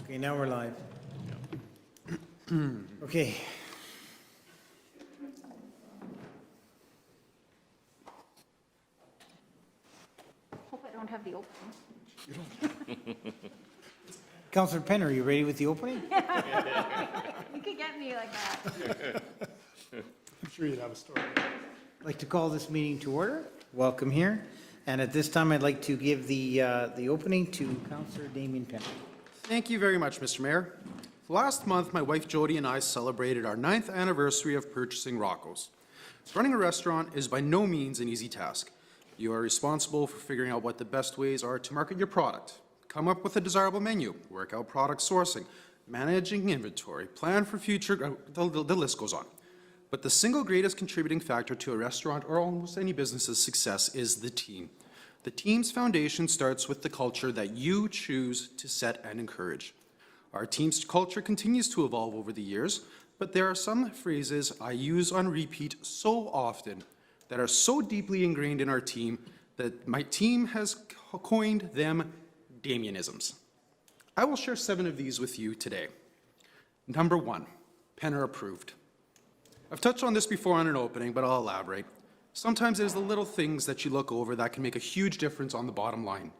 Okay, now we're live. Okay. Hope I don't have the opening. Councillor Penn, are you ready with the opening? You can get me like that. I'm sure you'd have a story. I'd like to call this meeting to order. Welcome here. And at this time, I'd like to give the opening to Councillor Damian Penn. Thank you very much, Mr. Mayor. Last month, my wife Jody and I celebrated our 9th anniversary of purchasing Rocco's. Running a restaurant is by no means an easy task. You are responsible for figuring out what the best ways are to market your product, come up with a desirable menu, work out product sourcing, managing inventory, plan for future, the list goes on. But the single greatest contributing factor to a restaurant or almost any business's success is the team. The team's foundation starts with the culture that you choose to set and encourage. Our team's culture continues to evolve over the years, but there are some phrases I use on repeat so often that are so deeply ingrained in our team that my team has coined them Damianisms. I will share 7 of these with you today. Number 1, Penner approved. I've touched on this before on an opening, but I'll elaborate. Sometimes it is the little things that you look over that can make a huge difference on the bottom line.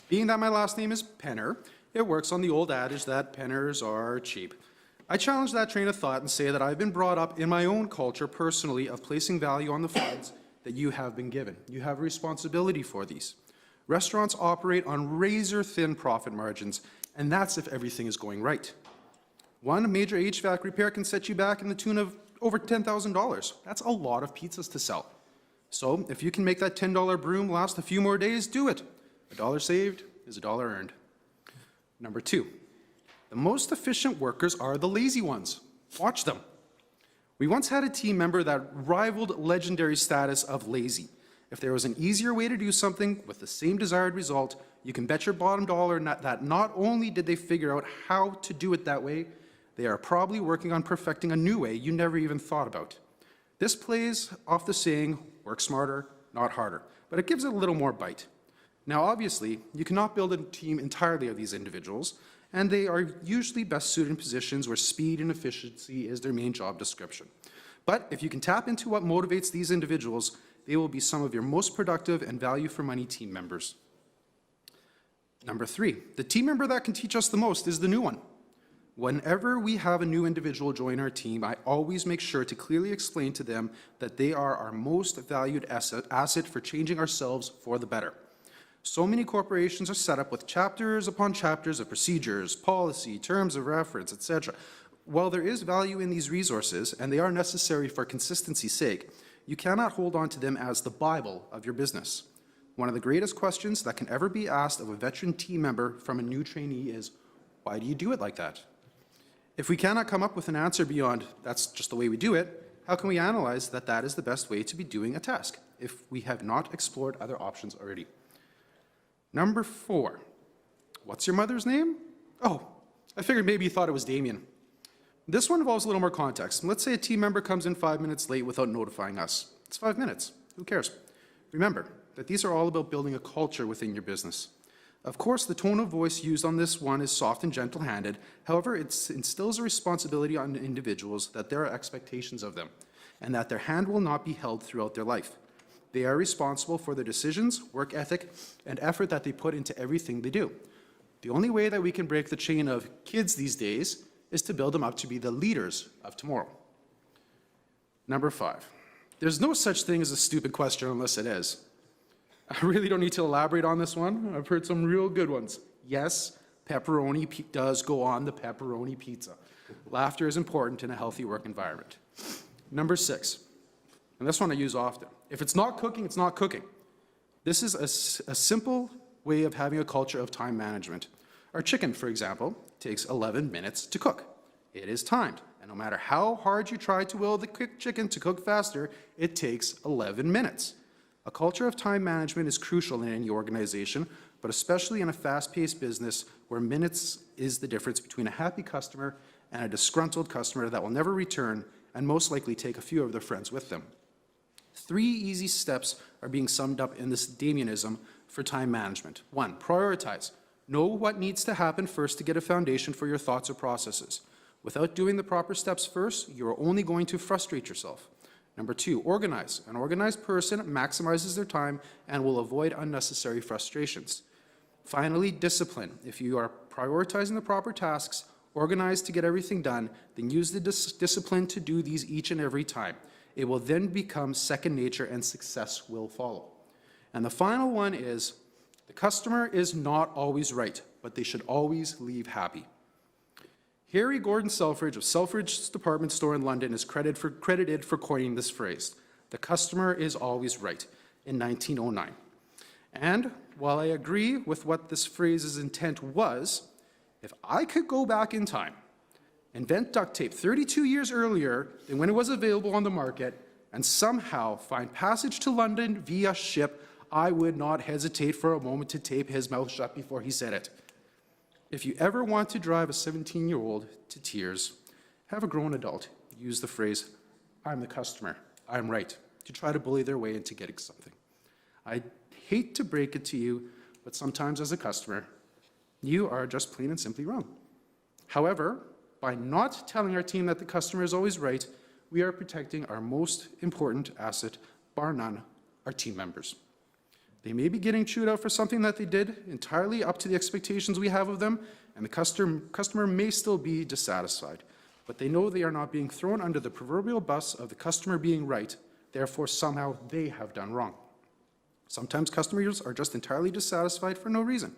Being that my last name is Penner, it works on the old adage that penners are cheap. I challenge that train of thought and say that I've been brought up in my own culture personally of placing value on the funds that you have been given. You have a responsibility for these. Restaurants operate on razor-thin profit margins, and that's if everything is going right. One major HVAC repair can set you back in the tune of over $10,000. That's a lot of pizzas to sell. So if you can make that $10 broom last a few more days, do it. A dollar saved is a dollar earned. Number 2, the most efficient workers are the lazy ones. Watch them. We once had a team member that rivaled legendary status of lazy. If there was an easier way to do something with the same desired result, you can bet your bottom dollar that not only did they figure out how to do it that way, they are probably working on perfecting a new way you never even thought about. This plays off the saying, work smarter, not harder, but it gives it a little more bite. Now, obviously, you cannot build a team entirely of these individuals, and they are usually best suited in positions where speed and efficiency is their main job description. But if you can tap into what motivates these individuals, they will be some of your most productive and value-for-money team members. Number 3, the team member that can teach us the most is the new one. Whenever we have a new individual join our team, I always make sure to clearly explain to them that they are our most valued asset for changing ourselves for the better. So many corporations are set up with chapters upon chapters of procedures, policy, terms of reference, etc. While there is value in these resources, and they are necessary for consistency's sake, you cannot hold on to them as the Bible of your business. One of the greatest questions that can ever be asked of a veteran team member from a new trainee is, why do you do it like that? If we cannot come up with an answer beyond, that's just the way we do it, how can we analyze that that is the best way to be doing a task if we have not explored other options already? Number 4, what's your mother's name? Oh, I figured maybe you thought it was Damian. This one involves a little more context. Let's say a team member comes in 5 minutes late without notifying us. It's 5 minutes. Who cares? Remember that these are all about building a culture within your business. Of course, the tone of voice used on this one is soft and gentle-handed. However, it instills a responsibility on individuals that there are expectations of them and that their hand will not be held throughout their life. They are responsible for their decisions, work ethic, and effort that they put into everything they do. The only way that we can break the chain of kids these days is to build them up to be the leaders of tomorrow. Number 5, there's no such thing as a stupid question unless it is. I really don't need to elaborate on this one. I've heard some real good ones. Yes, pepperoni does go on the pepperoni pizza. Laughter is important in a healthy work environment. Number 6, and this one I use often. If it's not cooking, it's not cooking. This is a simple way of having a culture of time management. Our chicken, for example, takes 11 minutes to cook. It is timed, and no matter how hard you try to will the quick chicken to cook faster, it takes 11 minutes. A culture of time management is crucial in any organization, but especially in a fast-paced business where minutes is the difference between a happy customer and a disgruntled customer that will never return and most likely take a few of their friends with them. 3 easy steps are being summed up in this Damianism for time management. 1, prioritize. Know what needs to happen first to get a foundation for your thoughts or processes. Without doing the proper steps first, you are only going to frustrate yourself. Number 2, organize. An organized person maximizes their time and will avoid unnecessary frustrations. Finally, discipline. If you are prioritizing the proper tasks, organized to get everything done, then use the discipline to do these each and every time. It will then become second nature and success will follow. And the final one is, the customer is not always right, but they should always leave happy. Harry Gordon Selfridge of Selfridge's department store in London is credited for coining this phrase, "The customer is always right," in 1909. And while I agree with what this phrase's intent was, if I could go back in time, invent duct tape 32 years earlier than when it was available on the market, and somehow find passage to London via ship, I would not hesitate for a moment to tape his mouth shut before he said it. If you ever want to drive a 17-year-old to tears, have a grown adult use the phrase, "I'm the customer, I'm right," to try to bully their way into getting something. I hate to break it to you, but sometimes as a customer, you are just plain and simply wrong. However, by not telling our team that the customer is always right, we are protecting our most important asset, bar none, our team members. They may be getting chewed out for something that they did entirely up to the expectations we have of them, and the customer may still be dissatisfied, but they know they are not being thrown under the proverbial bus of the customer being right, therefore somehow they have done wrong. Sometimes customers are just entirely dissatisfied for no reason.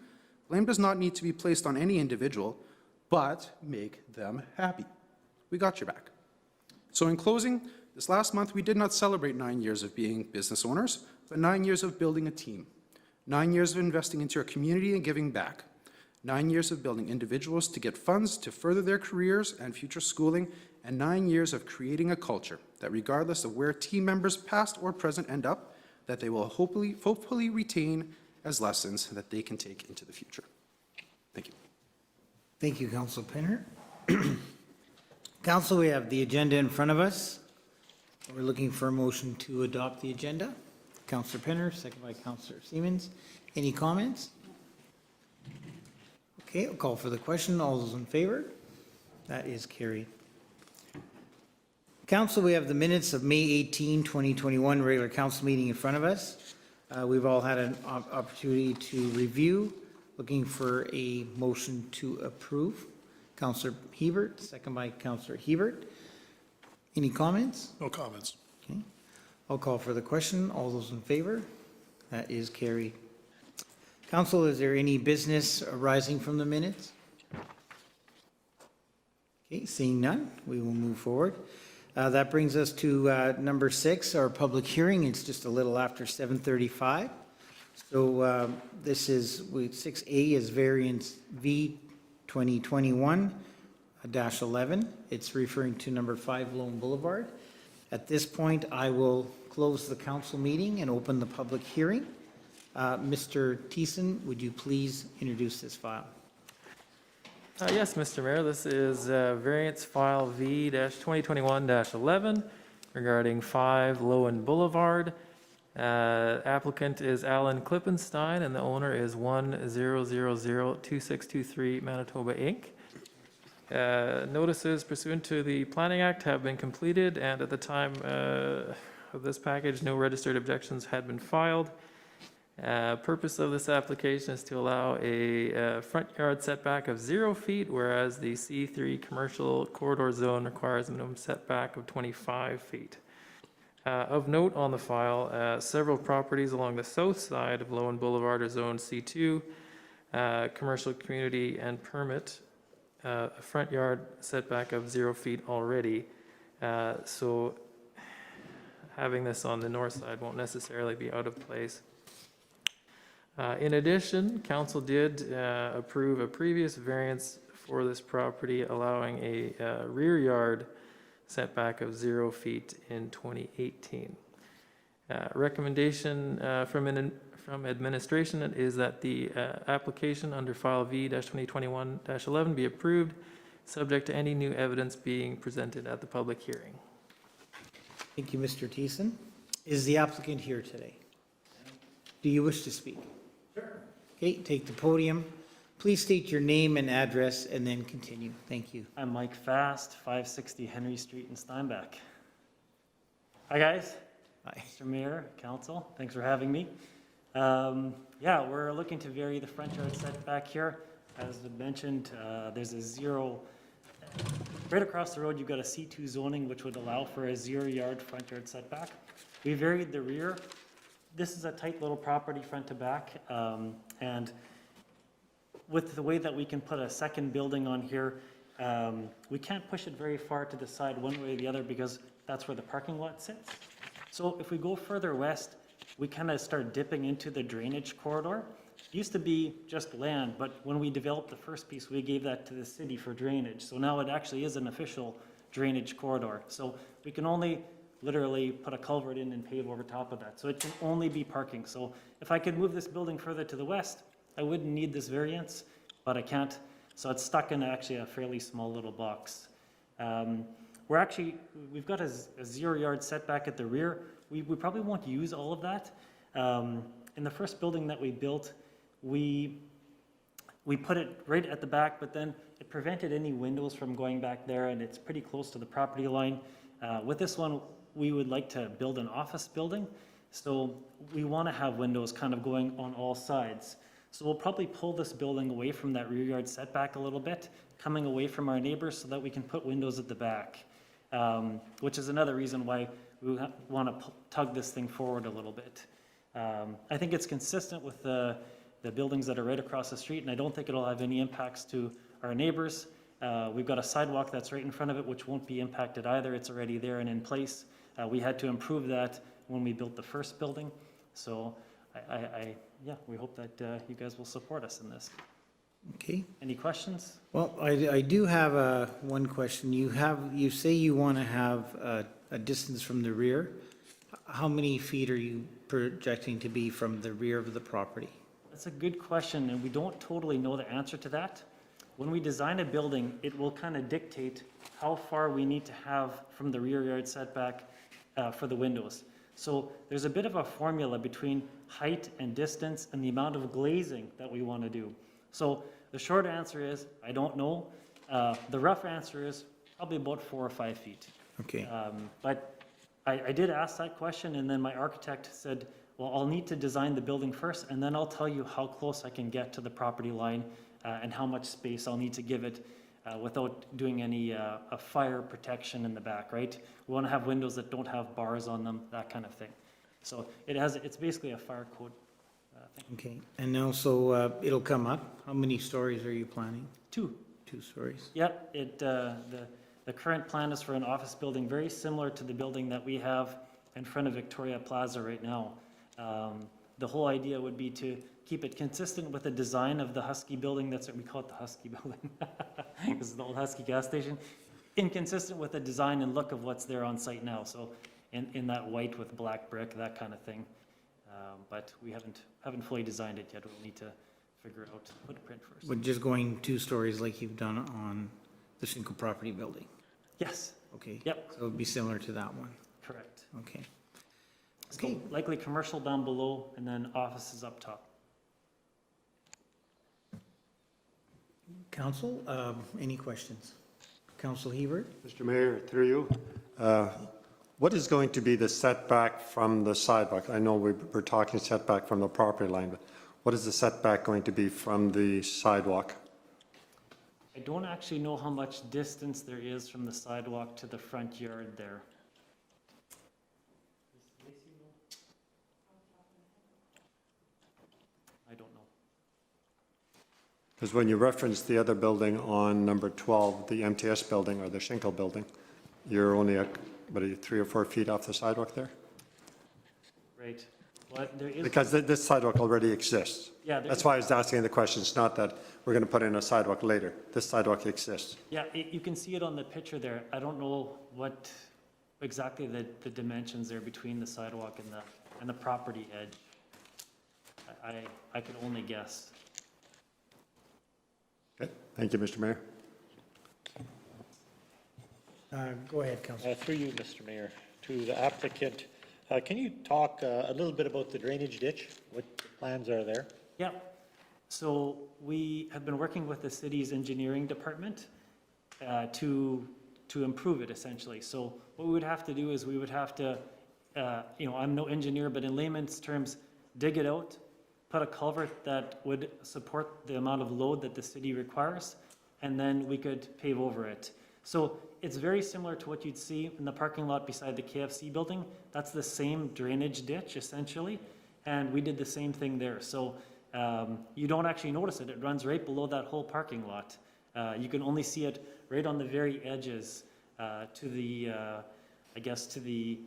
Blame does not need to be placed on any individual, but make them happy. We got your back. So in closing, this last month we did not celebrate 9 years of being business owners, but 9 years of building a team, 9 years of investing into our community and giving back, 9 years of building individuals to get funds to further their careers and future schooling, and 9 years of creating a culture that regardless of where team members past or present end up, that they will hopefully retain as lessons that they can take into the future. Thank you. Thank you, Councillor Pinner. Council, we have the agenda in front of us. We're looking for a motion to adopt the agenda. Councillor Pinner, second by Councillor Siemens. Any comments? Okay, I'll call for the question. All those in favor? That is carried. Council, we have the minutes of May 18, 2021 regular council meeting in front of us. We've all had an opportunity to review. Looking for a motion to approve. Councillor Hebert, second by Councillor Hebert. Any comments? No comments. Okay. I'll call for the question. All those in favor? That is carried. Council, is there any business arising from the minutes? Okay, seeing none, we will move forward. That brings us to number 6, our public hearing. It's just a little after 7:35. So this is, 6A is Variance V-2021-11. It's referring to number 5 Loewen Boulevard. At this point, I will close the council meeting and open the public hearing. Mr. Thiessen, would you please introduce this file? Yes, Mr. Mayor, this is variance file V-2021-11 regarding 5 Loewen Boulevard. Applicant is Alan Klippenstein and the owner is 10002623 Manitoba Inc. Notices pursuant to the Planning Act have been completed, and at the time of this package, no registered objections had been filed. Purpose of this application is to allow a front yard setback of 0 feet, whereas the C3 commercial corridor zone requires a minimum setback of 25 feet. Of note on the file, several properties along the south side of Loewen Boulevard are zoned C2, commercial community and permit, a front yard setback of 0 feet already. So having this on the north side won't necessarily be out of place. In addition, council did approve a previous variance for this property, allowing a rear yard setback of 0 feet in 2018. Recommendation from administration is that the application under file V-2021-11 be approved, subject to any new evidence being presented at the public hearing. Thank you, Mr. Thiessen. Is the applicant here today? Do you wish to speak? Sure. Okay, take the podium. Please state your name and address and then continue. Thank you. I'm Mike Fast, 560 Henry Street in Steinbach. Hi, guys. Hi. Mr. Mayor, Council, thanks for having me. Yeah, we're looking to vary the front yard setback here. As mentioned, there's a zero, right across the road, you've got a C2 zoning, which would allow for a 0-yard front yard setback. We varied the rear. This is a tight little property front to back, and with the way that we can put a second building on here, we can't push it very far to the side one way or the other because that's where the parking lot sits. So if we go further west, we kind of start dipping into the drainage corridor. It used to be just land, but when we developed the first piece, we gave that to the city for drainage. So now it actually is an official drainage corridor. So we can only literally put a culvert in and pave over top of that. So it can only be parking. So if I could move this building further to the west, I wouldn't need this variance, but I can't. So it's stuck in actually a fairly small little box. We've got a 0-yard setback at the rear. We probably won't use all of that. In the first building that we built, we put it right at the back, but then it prevented any windows from going back there, and it's pretty close to the property line. With this one, we would like to build an office building. So we want to have windows kind of going on all sides. So we'll probably pull this building away from that rear yard setback a little bit, coming away from our neighbors so that we can put windows at the back, which is another reason why we want to tug this thing forward a little bit. I think it's consistent with the buildings that are right across the street, and I don't think it'll have any impacts to our neighbors. We've got a sidewalk that's right in front of it, which won't be impacted either. It's already there and in place. We had to improve that when we built the first building. So yeah, we hope that you guys will support us in this. Okay. Any questions? Well, I do have one question. You say you want to have a distance from the rear. How many feet are you projecting to be from the rear of the property? That's a good question, and we don't totally know the answer to that. When we design a building, it will kind of dictate how far we need to have from the rear yard setback for the windows. So there's a bit of a formula between height and distance and the amount of glazing that we want to do. So the short answer is, I don't know. The rough answer is probably about 4 or 5 feet. Okay. But I did ask that question, and then my architect said, well, I'll need to design the building first, and then I'll tell you how close I can get to the property line and how much space I'll need to give it without doing any fire protection in the back, right? We want to have windows that don't have bars on them, that kind of thing. So it's basically a fire code thing. Okay. And also, it'll come up. How many stories are you planning? 2. 2 stories. Yep, the current plan is for an office building very similar to the building that we have in front of Victoria Plaza right now. The whole idea would be to keep it consistent with the design of the Husky building. That's what we call it, the Husky building, because it's the old Husky gas station. Inconsistent with the design and look of what's there on site now. So in that white with black brick, that kind of thing. But we haven't fully designed it yet. We'll need to figure out footprint first. But just going 2 stories like you've done on the single property building? Yes. Okay. Yep. So it'd be similar to that one? Correct. Okay. So likely commercial down below and then offices up top. Council, any questions? Council Hebert? Mr. Mayor, through you, what is going to be the setback from the sidewalk? I know we're talking setback from the property line, but what is the setback going to be from the sidewalk? I don't actually know how much distance there is from the sidewalk to the front yard there. I don't know. Because when you reference the other building on number 12, the MTS building or the Schinkel building, you're only at, what are you, 3 or 4 feet off the sidewalk there? Right. Well, there is. Because this sidewalk already exists. Yeah. That's why I was asking the question. It's not that we're going to put in a sidewalk later. This sidewalk exists. Yeah, you can see it on the picture there. I don't know what exactly the dimensions there between the sidewalk and the property edge. I could only guess. Okay. Thank you, Mr. Mayor. Go ahead, Councillor. Through you, Mr. Mayor, to the applicant, can you talk a little bit about the drainage ditch? What plans are there? Yeah. So we have been working with the city's engineering department to improve it essentially. So what we would have to do is we would have to, I'm no engineer, but in layman's terms, dig it out, put a culvert that would support the amount of load that the city requires, and then we could pave over it. So it's very similar to what you'd see in the parking lot beside the KFC building. That's the same drainage ditch essentially, and we did the same thing there. So you don't actually notice it. It runs right below that whole parking lot. You can only see it right on the very edges to the, to the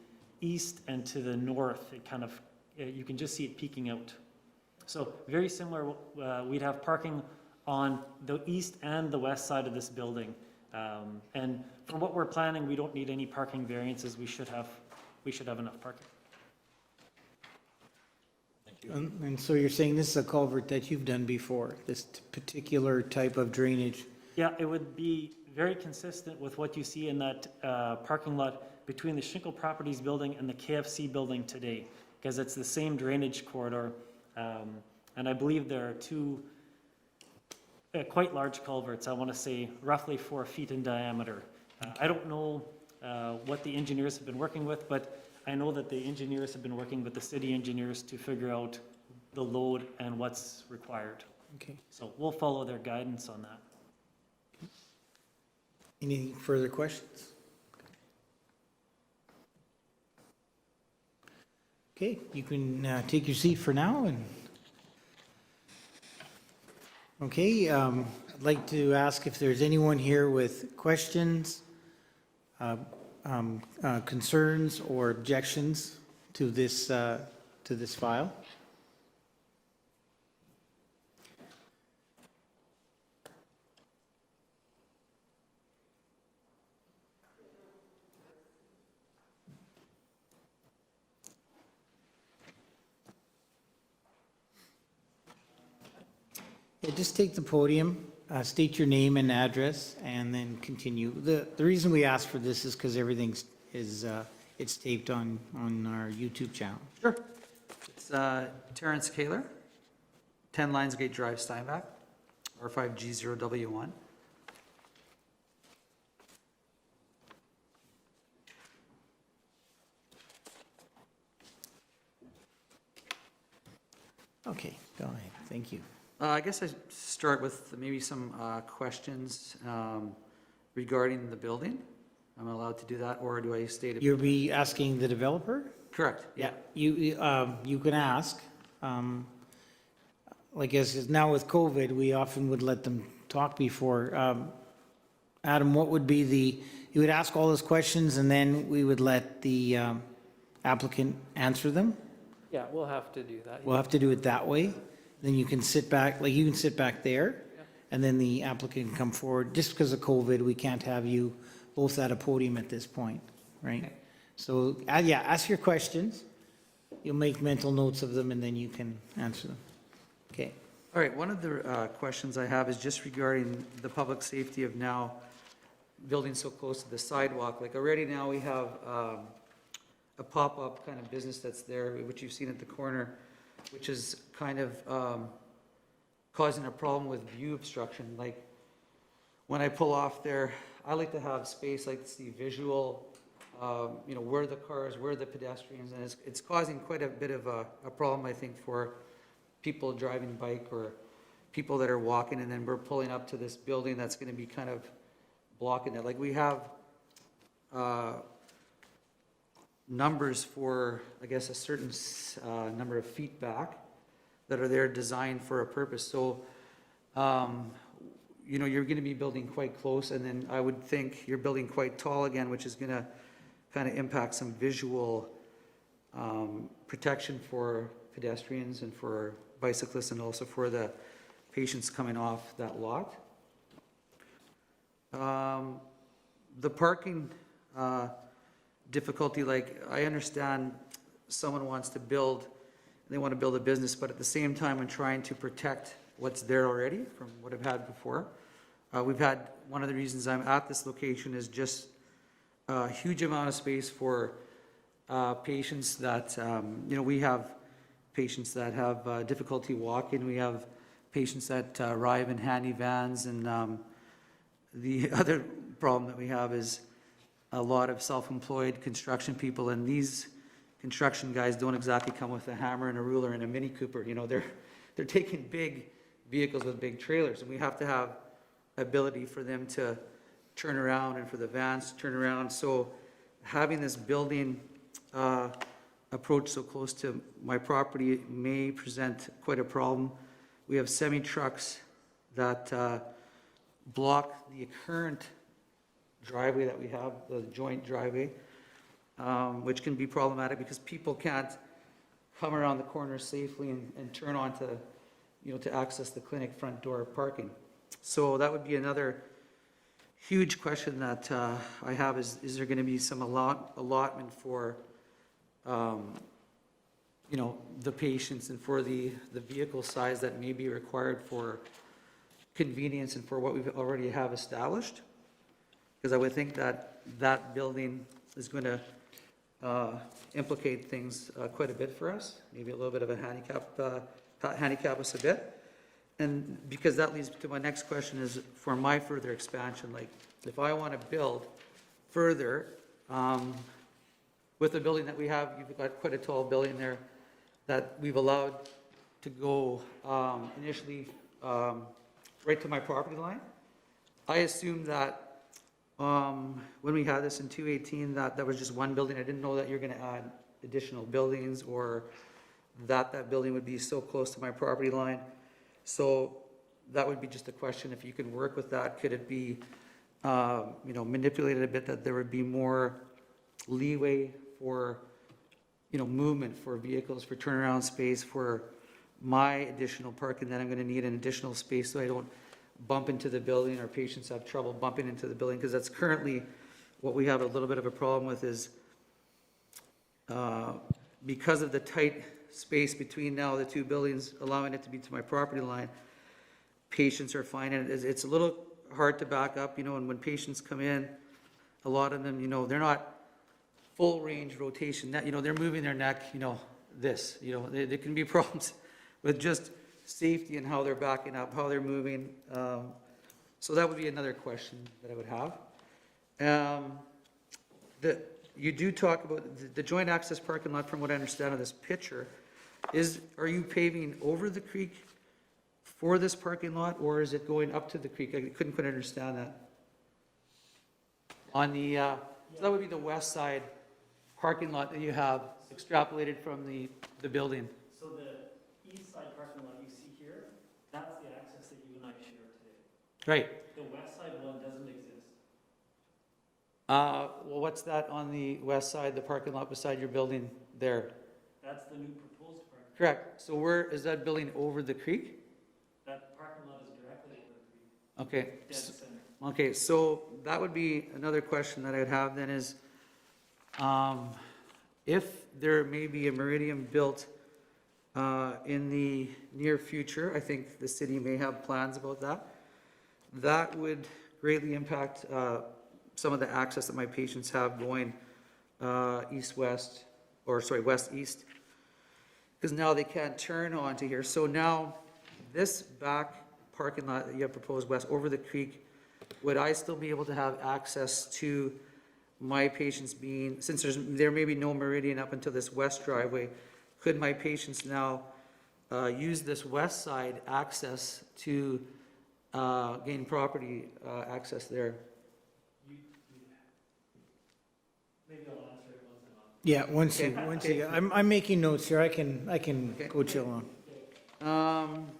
east and to the north. It kind of, you can just see it peeking out. So very similar, we'd have parking on the east and the west side of this building. And from what we're planning, we don't need any parking variances. We should have enough parking. And so you're saying this is a culvert that you've done before, this particular type of drainage? Yeah, it would be very consistent with what you see in that parking lot between the Schinkel Properties building and the KFC building today, because it's the same drainage corridor. And I believe there are two quite large culverts, I want to say roughly 4 feet in diameter. I don't know what the engineers have been working with, but I know that the engineers have been working with the city engineers to figure out the load and what's required. Okay. So we'll follow their guidance on that. Any further questions? Okay, you can take your seat for now. And okay, I'd like to ask if there's anyone here with questions, concerns, or objections to this file. Yeah, just take the podium, state your name and address, and then continue. The reason we ask for this is because everything is it's taped on our YouTube channel. Sure. It's Terrence Kaler, 10 Lionsgate Drive, Steinbach, R5G0W1. Okay, go ahead. Thank you. I guess I start with maybe some questions regarding the building. Am I allowed to do that, or do I state it? You'll be asking the developer? Correct. Yeah, you can ask. Like as now with COVID, we often would let them talk before. Adam, what would be you would ask all those questions and then we would let the applicant answer them? Yeah, we'll have to do that. We'll have to do it that way. Then you can sit back, like you can sit back there, and then the applicant can come forward. Just because of COVID, we can't have you both at a podium at this point, right? So, yeah, ask your questions. You'll make mental notes of them, and then you can answer them. Okay. All right, one of the questions I have is just regarding the public safety of now building so close to the sidewalk. Like already now we have a pop-up kind of business that's there, which you've seen at the corner, which is kind of causing a problem with view obstruction. Like when I pull off there, I like to have space, like to see visual, where the cars, where the pedestrians, and it's causing quite a bit of a problem, I think, for people driving bike or people that are walking, and then we're pulling up to this building that's going to be kind of blocking it. Like we have numbers for, I guess, a certain number of feet back that are there designed for a purpose. So, you're going to be building quite close, and then I would think you're building quite tall again, which is going to kind of impact some visual protection for pedestrians and for bicyclists and also for the patients coming off that lot. The parking difficulty, like I understand someone wants to build, they want to build a business, but at the same time I'm trying to protect what's there already from what I've had before. We've had, one of the reasons I'm at this location is just a huge amount of space for patients that, we have patients that have difficulty walking. We have patients that arrive in handy vans, and the other problem that we have is a lot of self-employed construction people, and these construction guys don't exactly come with a hammer and a ruler and a Mini Cooper. You know, they're taking big vehicles with big trailers, and we have to have ability for them to turn around and for the vans to turn around. So having this building approach so close to my property may present quite a problem. We have semi-trucks that block the current driveway that we have, the joint driveway, which can be problematic because people can't come around the corner safely and turn onto, you know, to access the clinic front door parking. So that would be another huge question that I have is there going to be some allotment for, you know, the patients and for the vehicle size that may be required for convenience and for what we already have established? Because I would think that that building is going to implicate things quite a bit for us, maybe a little bit of a handicap us a bit. And because that leads to my next question is for my further expansion, like if I want to build further with the building that we have, you've got quite a tall building there that we've allowed to go initially right to my property line. I assumed that when we had this in 218 that was just one building. I didn't know that you're going to add additional buildings or that building would be so close to my property line. So that would be just a question if you can work with that. Could it be you know, manipulated a bit that there would be more leeway for, you know, movement for vehicles, for turnaround space, for my additional parking that I'm going to need an additional space so I don't bump into the building or patients have trouble bumping into the building, because that's currently what we have a little bit of a problem with is because of the tight space between now the two buildings, allowing it to be to my property line, patients are finding it's a little hard to back up, you know, and when patients come in, a lot of them, you know, they're not full range rotation, that, you know, they're moving their neck, you know, this, you know, there can be problems with just safety and how they're backing up, how they're moving. So that would be another question that I would have. You do talk about the joint access parking lot, from what I understand of this picture, are you paving over the creek for this parking lot, or is it going up to the creek? I couldn't quite understand that. On the, so that would be the west side parking lot that you have extrapolated from the building. So the east side parking lot you see here, that's the access that you and I share today. Right. The west side one doesn't exist. Well, what's that on the west side, the parking lot beside your building there? That's the new proposed parking. Correct. So where is that building over the creek? That parking lot is directly over the creek, Okay. dead center. Okay, so that would be another question that I'd have then is, if there may be a meridian built in the near future, I think the city may have plans about that. That would greatly impact some of the access that my patients have going east-west, or sorry, west-east, because now they can't turn onto here. So now this back parking lot that you have proposed west over the creek, would I still be able to have access to my patients being, since there may be no meridian up until this west driveway, could my patients now use this west side access to gain property access there? Maybe I'll answer it once I'm on. Yeah, Okay. once you, I'm making notes here. I can Okay. go chill on.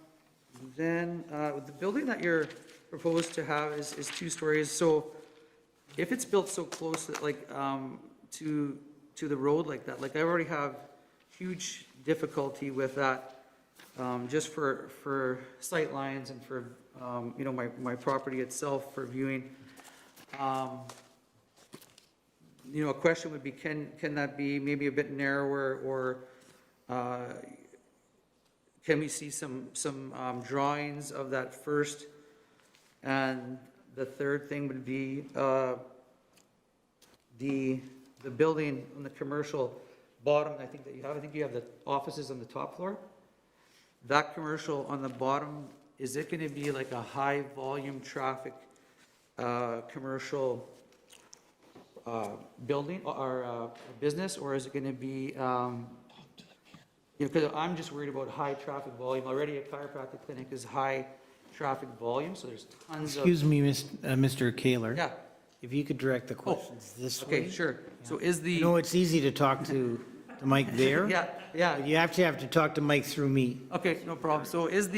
Then the building that you're proposed to have is 2 stories. So if it's built so close that like to the road like that, like I already have huge difficulty with that, just for sight lines and for you know, my property itself for viewing. You know, a question would be, can that be maybe a bit narrower, or can we see some drawings of that first? And the third thing would be the building on the commercial bottom, I think that you have. I think you have the offices on the top floor. That commercial on the bottom is it gonna be like a high volume traffic, commercial, building or, business, or is it gonna be, because I'm just worried about high traffic volume. Already a chiropractic clinic is high traffic volume, so there's tons of. Excuse me, Mr. Kaler. Yeah, If you could direct the questions this way. okay, sure. So is the. You know, it's easy to talk to Mike there. Yeah, yeah. But you have to talk to Mike through me. Okay, no problem. So is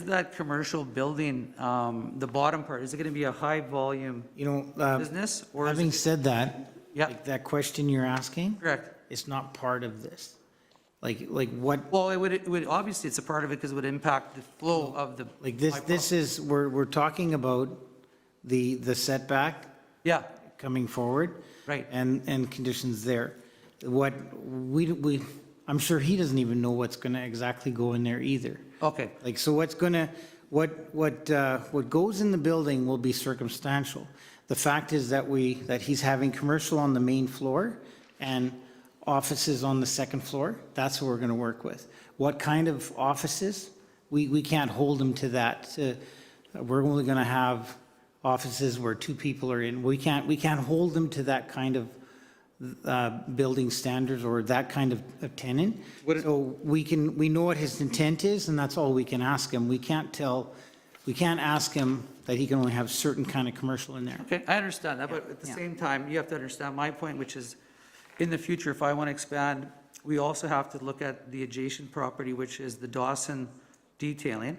that commercial building, the bottom part, is it gonna be a high volume You know, business or is having it? said that, Yeah. like that question you're asking, Correct. it's not part of this. Like what, Well, it would, obviously it's a part of it because it would impact the flow of the. like this is, we're talking about the setback Yeah, coming forward. Right. And conditions there. What we, I'm sure he doesn't even know what's gonna exactly go in there either. okay, Like, so what's gonna, what goes in the building will be circumstantial. The fact is that he's having commercial on the main floor and offices on the second floor. That's what we're gonna work with. What kind of offices? We can't hold him to that. We're only gonna have offices where 2 people are in. We can't hold them to that kind of building standards or that kind of tenant. So we know what his intent is, and that's all we can ask him. We can't ask him that he can only have certain kind of commercial in there. okay, I understand that, but at the Yeah. same time, you have to understand my point, which is, in the future, if I want to expand, we also have to look at the adjacent property, which is the Dawson detailing.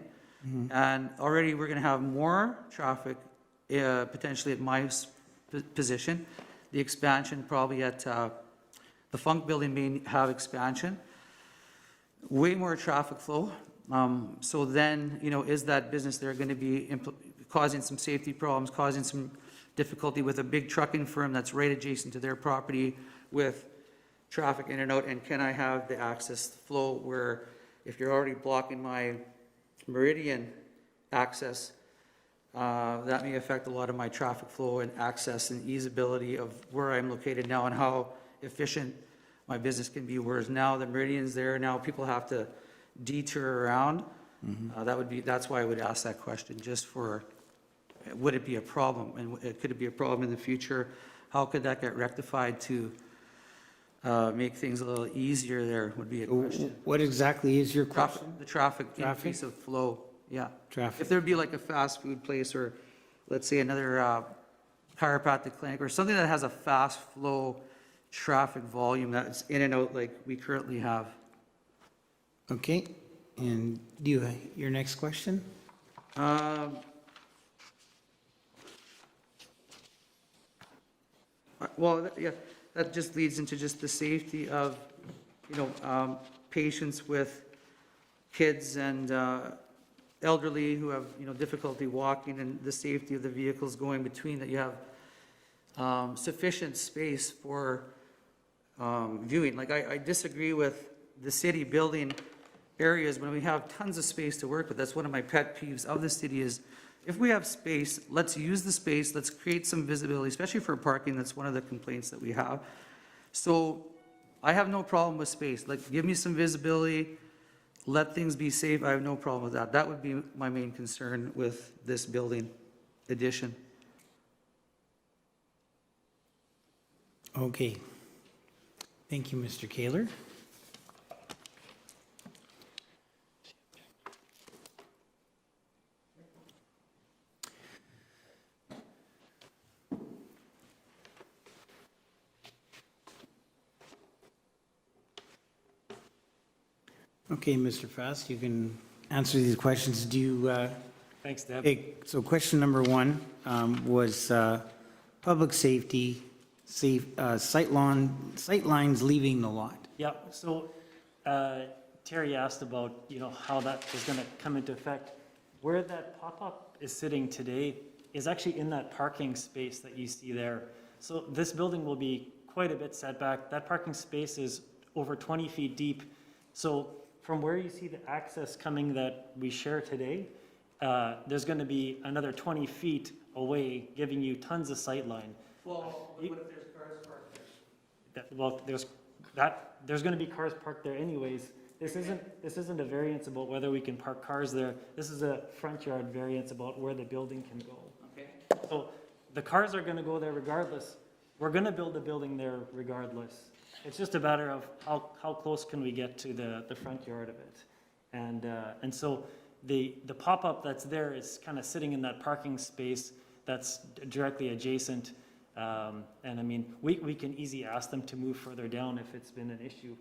And already we're going to have more traffic, potentially at my position. The expansion probably at, the Funk building may have expansion. Way more traffic flow. So then, is that business there going to be causing some safety problems, causing some difficulty with a big trucking firm that's right adjacent to their property with traffic in and out? And can I have the access flow where if you're already blocking my Meridian access, that may affect a lot of my traffic flow and access and easeability of where I'm located now and how efficient my business can be. Whereas now the Meridian's there, now people have to detour around. That's why I would ask that question, just for, would it be a problem? And could it be a problem in the future? How could that get rectified to make things a little easier there, would be a question. What exactly is your question? The traffic, Traffic? increase of flow, yeah. Traffic. If there'd be like a fast food place or, let's say, another chiropractic clinic or something that has a fast flow traffic volume that's in and out like we currently have. Okay, and your next question? Well, yeah, that just leads into just the safety of, patients with kids and elderly who have, difficulty walking, and the safety of the vehicles going between, that you have sufficient space for viewing. Like, I disagree with the city building areas when we have tons of space to work with. That's one of my pet peeves of the city is, if we have space, let's use the space, let's create some visibility, especially for parking. That's one of the complaints that we have. So I have no problem with space. Like, give me some visibility, let things be safe. I have no problem with that. That would be my main concern with this building addition. Okay. Thank you, Mr. Kaler. Okay, Mr. Fast, you can answer these questions. Do you, Thanks, Deb. so question number 1 was public safety, sight lines leaving the lot. Yeah, so Terry asked about, how that is going to come into effect. Where that pop-up is sitting today is actually in that parking space that you see there. So this building will be quite a bit set back. That parking space is over 20 feet deep. So from where you see the access coming that we share today, there's going to be another 20 feet away, giving you tons of sight line. Well, what if there's cars parked there? Well, there's going to be cars parked there anyways. this isn't a variance about whether we can park cars there. This is a front yard variance about where the building can go. Okay. So the cars are gonna go there regardless. We're gonna build a building there regardless. It's just a matter of how close can we get to the front yard of it. And so the pop-up that's there is kind of sitting in that parking space that's directly adjacent. And I mean, we can easily ask them to move further down if it's been an issue.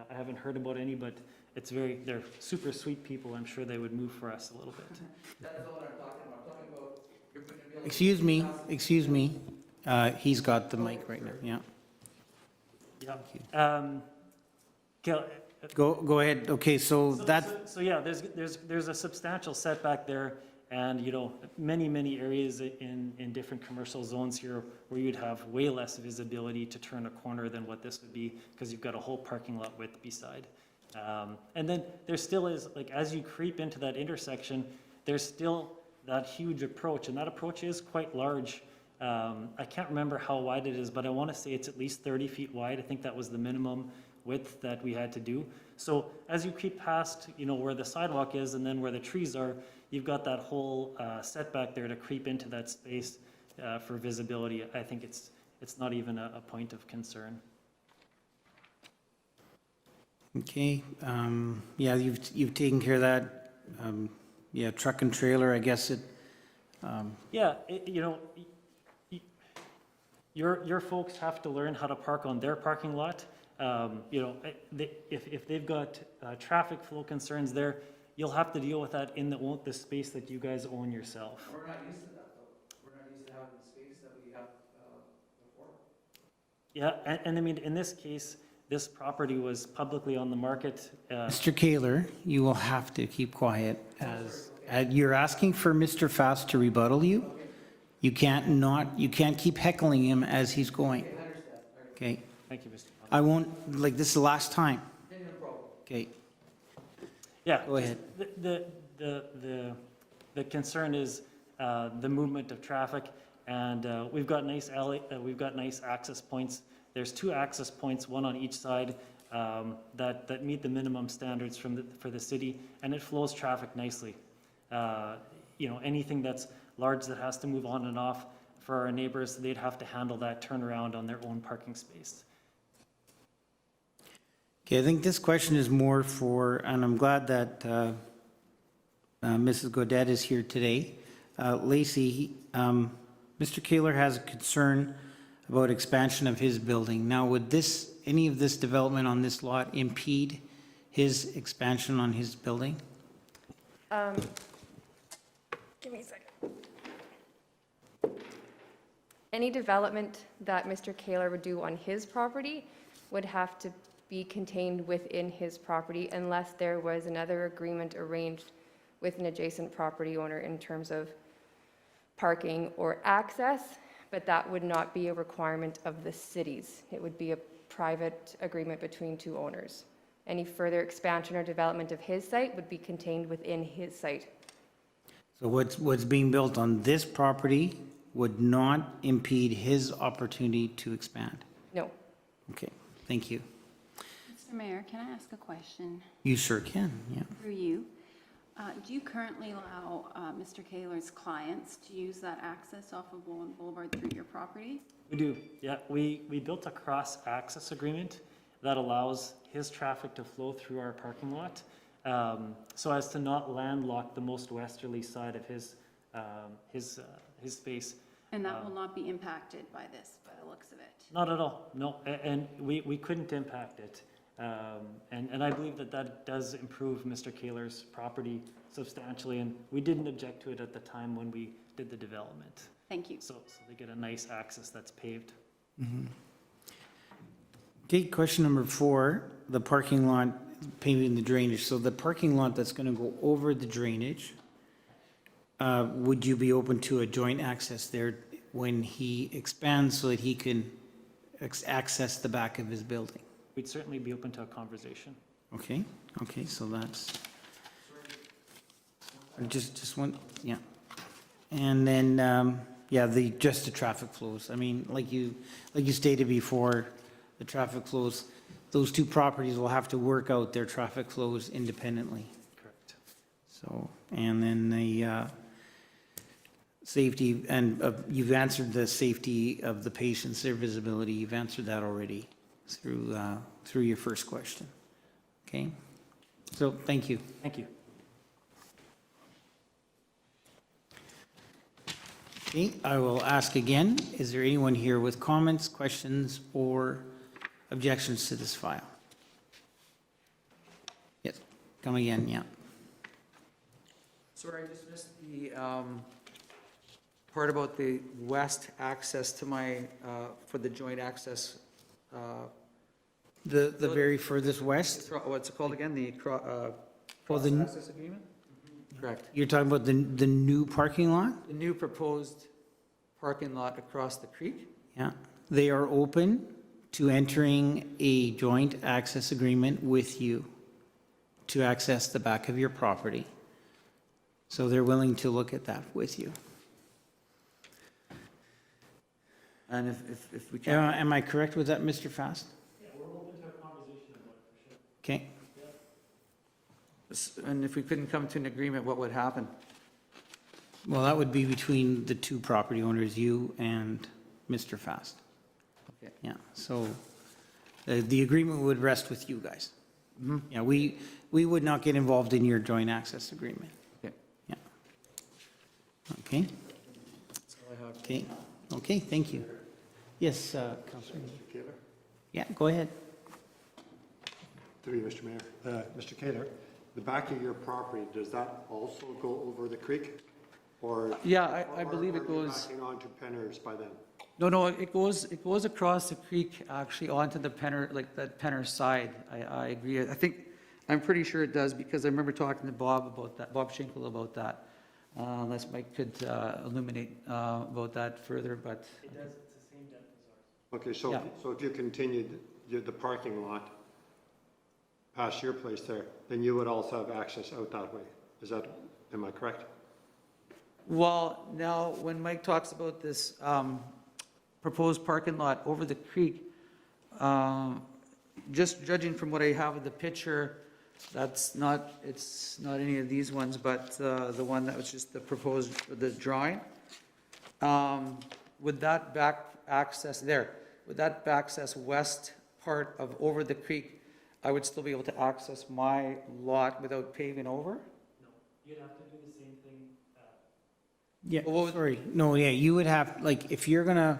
I haven't heard about any, but they're super sweet people. I'm sure they would move for us a little bit. That's not what I'm talking about. I'm talking about you're putting a building. Excuse me, he's got the mic right now, yeah. Yeah. Kel- Go ahead, okay, so that, So yeah, there's a substantial setback there, and, you know, many areas in different commercial zones here where you'd have way less visibility to turn a corner than what this would be, because you've got a whole parking lot width beside. And then there still is, like, as you creep into that intersection, there's still that huge approach, and that approach is quite large. I can't remember how wide it is, but I want to say it's at least 30 feet wide. I think that was the minimum width that we had to do. So as you creep past, you know, where the sidewalk is and then where the trees are, you've got that whole setback there to creep into that space for visibility. I think it's not even a point of concern. okay, yeah, you've taken care of that. Yeah, truck and trailer, I guess it, Yeah, you know, your folks have to learn how to park on their parking lot. You know, if they've got traffic flow concerns there, you'll have to deal with that in the space that you guys own yourself. We're not used to that though. We're not used to having the space that we have before. Yeah, and I mean, in this case, this property was publicly on the market. Mr. Kaler, you will have to keep quiet as, you're asking for Mr. Fast to rebuttal you. You can't keep heckling him as he's going. Okay, Thank you, Mr. I won't, like, this is the last time. Okay, Yeah. Go ahead. The concern is the movement of traffic, and we've got nice access points. There's 2 access points, one on each side, that meet the minimum standards for the city, and it flows traffic nicely. You know, anything that's large that has to move on and off for our neighbors, they'd have to handle that turnaround on their own parking space. okay, I think this question is more for, and I'm glad that Mrs. Godet is here today. Lacey, Mr. Kaler has a concern about expansion of his building. Now, would any of this development on this lot impede his expansion on his building? Give me a second. Any development that Mr. Kaler would do on his property would have to be contained within his property unless there was another agreement arranged with an adjacent property owner in terms of parking or access, but that would not be a requirement of the cities. It would be a private agreement between 2 owners. Any further expansion or development of his site would be contained within his site. So what's being built on this property would not impede his opportunity to expand? No. Okay, thank you. Mr. Mayor, can I ask a question You sure can, yeah. through you? Do you currently allow Mr. Kaler's clients to use that access off of Loewen Boulevard through your property? We do, yeah. We built a cross-access agreement that allows his traffic to flow through our parking lot, so as to not landlock the most westerly side of his space. And that will not be impacted by this, by the looks of it? Not at all, no, and we couldn't impact it. And I believe that does improve Mr. Kaler's property substantially, and we didn't object to it at the time when we did the development. Thank you. So they get a nice access that's paved. Okay, question number 4, the parking lot, paving the drainage. So the parking lot that's going to go over the drainage, would you be open to a joint access there when he expands so that he can access the back of his building? We'd certainly be open to a conversation. Okay, so that's, just one, yeah. And then, yeah, just the traffic flows. I mean, like you stated before, the traffic flows, those two properties will have to work out their traffic flows independently. Correct. So, and then the safety, and you've answered the safety of the patients, their visibility, you've answered that already through your first question. Okay? So, thank you. Thank you. Okay, I will ask again, is there anyone here with comments, questions, or objections to this file? Yes, come again, yeah. Sorry, I just missed the part about the west access to my, for the joint access. The very furthest west? What's it called again? The Well, cross-access agreement? Correct. you're talking about the new parking lot? The new proposed parking lot across the creek? Yeah, they are open to entering a joint access agreement with you to access the back of your property. So they're willing to look at that with you. And if we can, Am I correct with that, Mr. Fast? Yeah, we're open to a conversation about it for sure. Okay, and if we couldn't come to an agreement, what would happen? well, that would be between the two property owners, you and Mr. Fast. Okay. Yeah, so the agreement would rest with you guys. Yeah, we would not get involved in your joint access agreement. Okay. Yeah. Okay, That's all I have. okay, okay, thank you. Yes, Councillor. Mr. Kaler? Yeah, go ahead. Through you, Mr. Mayor. Mr. Kaler, the back of your property, does that also go over the creek? Or? Yeah, I believe it Or are you goes, backing onto Penners by then? no, it goes across the creek, actually onto the Penner, like that Penner side. I agree. I'm pretty sure it does, because I remember talking to Bob about that, Bob Schinkel about that. Unless Mike could illuminate about that further, but. It does, it's the same depth as ours. Okay, so, Yeah. so if you continued the parking lot past your place there, then you would also have access out that way. Am I correct? Well, now, when Mike talks about this proposed parking lot over the creek, just judging from what I have of the picture, it's not any of these ones, but the one that was just the proposed, the drawing. Would that back access west part of over the creek, I would still be able to access my lot without paving over? No, you'd have to do the same thing. Yeah, Well, what was- sorry, no, yeah, you would have, like, if you're gonna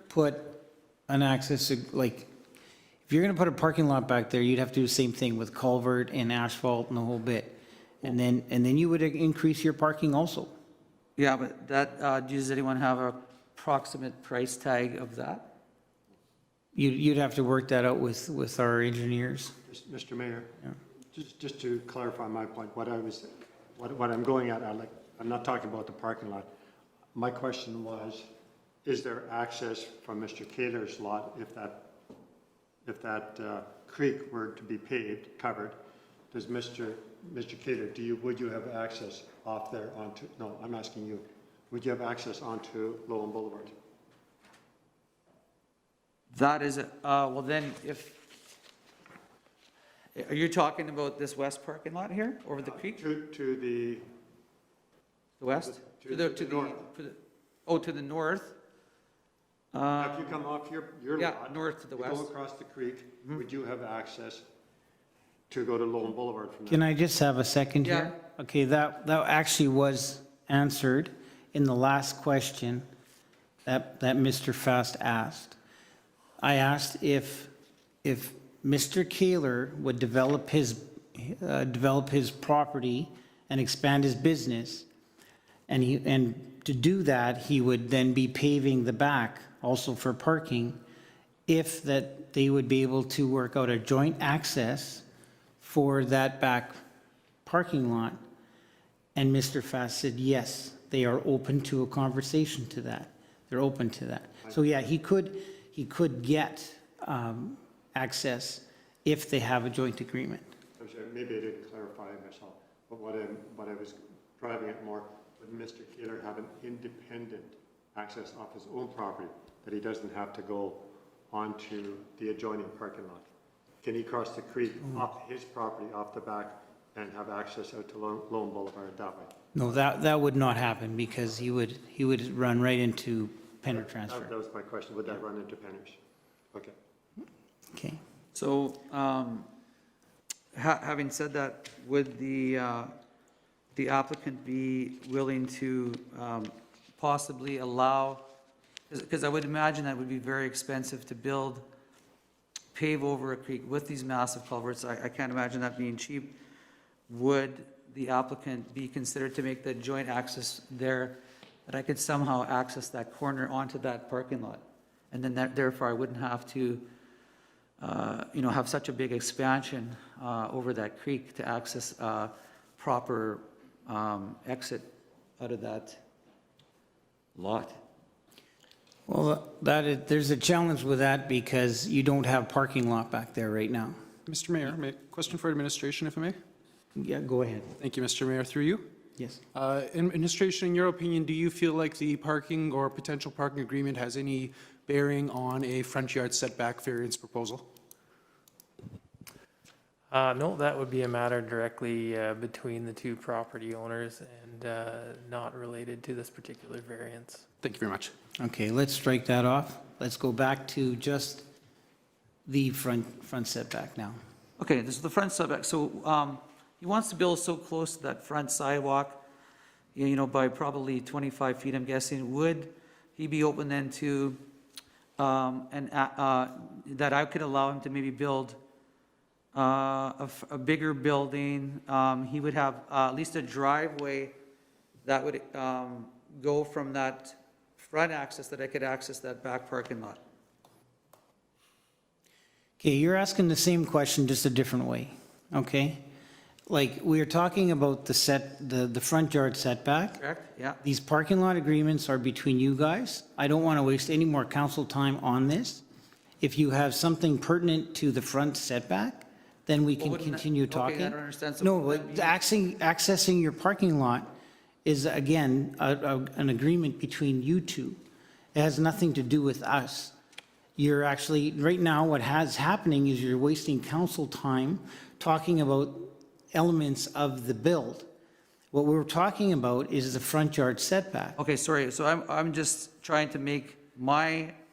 put an access, like, if you're gonna put a parking lot back there, you'd have to do the same thing with culvert and asphalt and the whole bit. And then you would increase your parking also. Yeah, but that, does anyone have a approximate price tag of that? You'd have to work that out with our engineers. Mr. Mayor? Yeah. Just to clarify my point, what I'm going at, I'm not talking about the parking lot. My question was, is there access from Mr. Kaler's lot if that creek were to be paved, covered? Does Mr. Kaler, would you have access off there onto, no, I'm asking you, would you have access onto Loewen Boulevard? That is, well then, are you talking about this west parking lot here, over the creek? To the The west? to the north. To the north? If you come off your Yeah, lot, north to the you west. go across the creek, would you have access to go to Loewen Boulevard from there? Can I just have a second here? Okay, that actually was answered in the last question that Mr. Fast asked. I asked if Mr. Kaler would develop his property and expand his business, and to do that, he would then be paving the back also for parking, if that they would be able to work out a joint access for that back parking lot. And Mr. Fast said, yes, they are open to a conversation to that. They're open to that. So yeah, he could get access if they have a joint agreement. Maybe I didn't clarify myself, but what I was driving at more, would Mr. Kaler have an independent access off his own property, that he doesn't have to go onto the adjoining parking lot? Can he cross the creek off his property, off the back, and have access out to Loewen Boulevard that way? No, that would not happen because he would run right into Penner transfer. That was my question. Would that run into Penner's? Okay. Okay. So, having said that, would the applicant be willing to possibly allow, because I would imagine that would be very expensive to pave over a creek with these massive culverts. I can't imagine that being cheap. Would the applicant be considered to make the joint access there, that I could somehow access that corner onto that parking lot? And then therefore I wouldn't have to, have such a big expansion over that creek to access proper exit out of that lot. Well, there's a challenge with that because you don't have parking lot back there right now. Mr. Mayor, question for administration, if I may? Yeah, go ahead. Thank you, Mr. Mayor. Through you. Yes. Administration, in your opinion, do you feel like the parking or potential parking agreement has any bearing on a front yard setback variance proposal? No, that would be a matter directly between the two property owners and not related to this particular variance. Thank you very much. Okay, let's strike that off. Let's go back to just the front setback now. Okay, this is the front setback. So he wants to build so close to that front sidewalk, by probably 25 feet, I'm guessing. Would he be open then to, that I could allow him to maybe build a bigger building? He would have at least a driveway that would go from that front access, that I could access that back parking lot. Okay, you're asking the same question, just a different way, okay? Like, we're talking about the front yard setback. Correct? Yeah. These parking lot agreements are between you guys. I don't want to waste any more council time on this. If you have something pertinent to the front setback, then we can wouldn't that- continue okay, talking. I don't understand. So No, would but that be- accessing your parking lot is, again, an agreement between you two. It has nothing to do with us. You're actually, right now, what has happening is you're wasting council time talking about elements of the build. What we're talking about is the front yard setback. Okay, sorry. So I'm just trying to make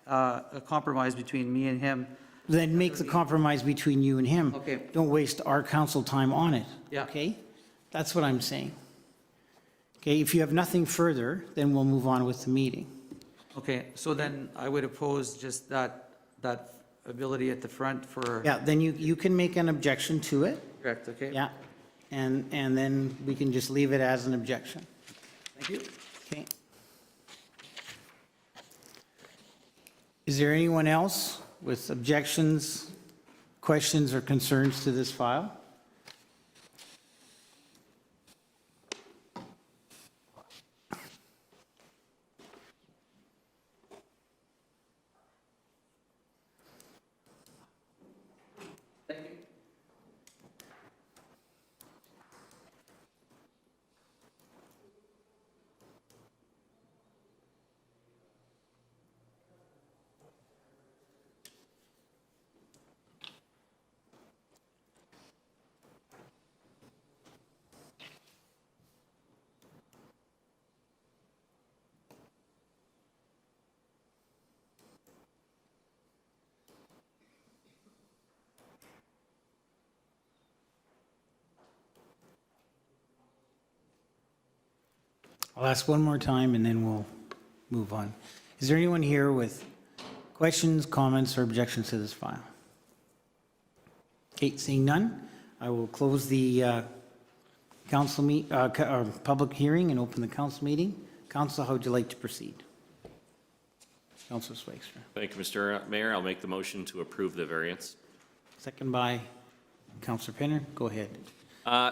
a compromise between me and him. Then make the compromise between you and him. Okay. Don't waste our council time on it. Yeah. Okay? That's what I'm saying. Okay, if you have nothing further, then we'll move on with the meeting. Okay, so then I would oppose just that ability at the front for. Yeah, then you can make an objection to it. Correct, okay? Yeah. And then we can just leave it as an objection. Thank you. Okay. Is there anyone else with objections, questions, or concerns to this file? Thank you. I'll ask one more time and then we'll move on. Is there anyone here with questions, comments, or objections to this file? Okay, seeing none, I will close the public hearing and open the council meeting. Council, how would you like to proceed? Councilor Swagstra. Thank you, Mr. Mayor. I'll make the motion to approve the variance. Second by Councilor Penner. Go ahead.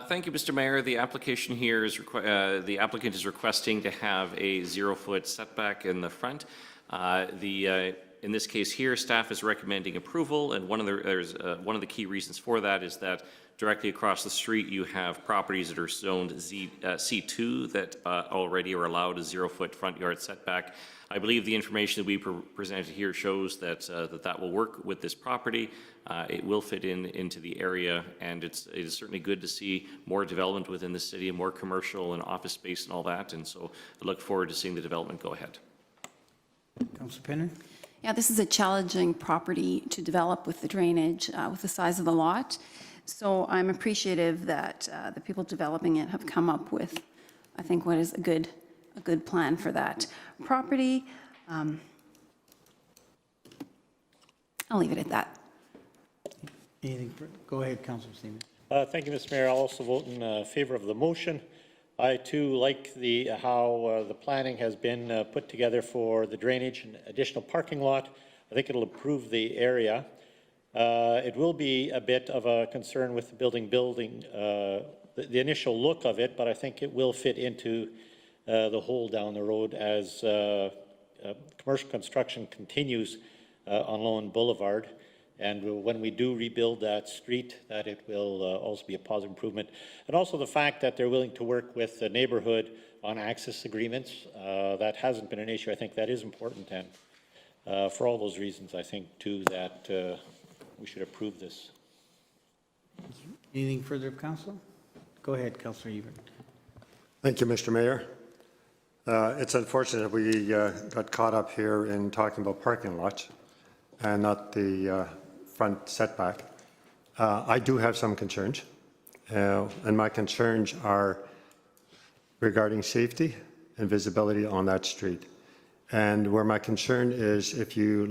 Thank you, Mr. Mayor. The application here is, the applicant is requesting to have a 0-foot setback in the front. In this case here, staff is recommending approval, and one of the key reasons for that is that Directly across the street, you have properties that are zoned C2 that already are allowed a 0-foot front yard setback. I believe the information that we presented here shows that that will work with this property. It will fit into the area, and it is certainly good to see more development within the city, more commercial and office space and all that. And so I look forward to seeing the development go ahead. Councillor Penner? Yeah, this is a challenging property to develop with the drainage, with the size of the lot. So I'm appreciative that the people developing it have come up with, I think, what is a good plan for that property. I'll leave it at that. Anything? Go ahead, Councillor Stevens. Thank you, Mr. Mayor. I'll also vote in favor of the motion. I too like how the planning has been put together for the drainage and additional parking lot. I think it'll improve the area. It will be a bit of a concern with the building, the initial look of it, but I think it will fit into the whole down the road as commercial construction continues on Loewen Boulevard. And when we do rebuild that street, that it will also be a positive improvement. And also the fact that they're willing to work with the neighborhood on access agreements. That hasn't been an issue. I think that is important. And for all those reasons, I think too that we should approve this. Anything further of council? Go ahead, Councillor Evert. Thank you, Mr. Mayor. It's unfortunate we got caught up here in talking about parking lots and not the front setback. I do have some concerns, and my concerns are regarding safety and visibility on that street. And where my concern is, if you're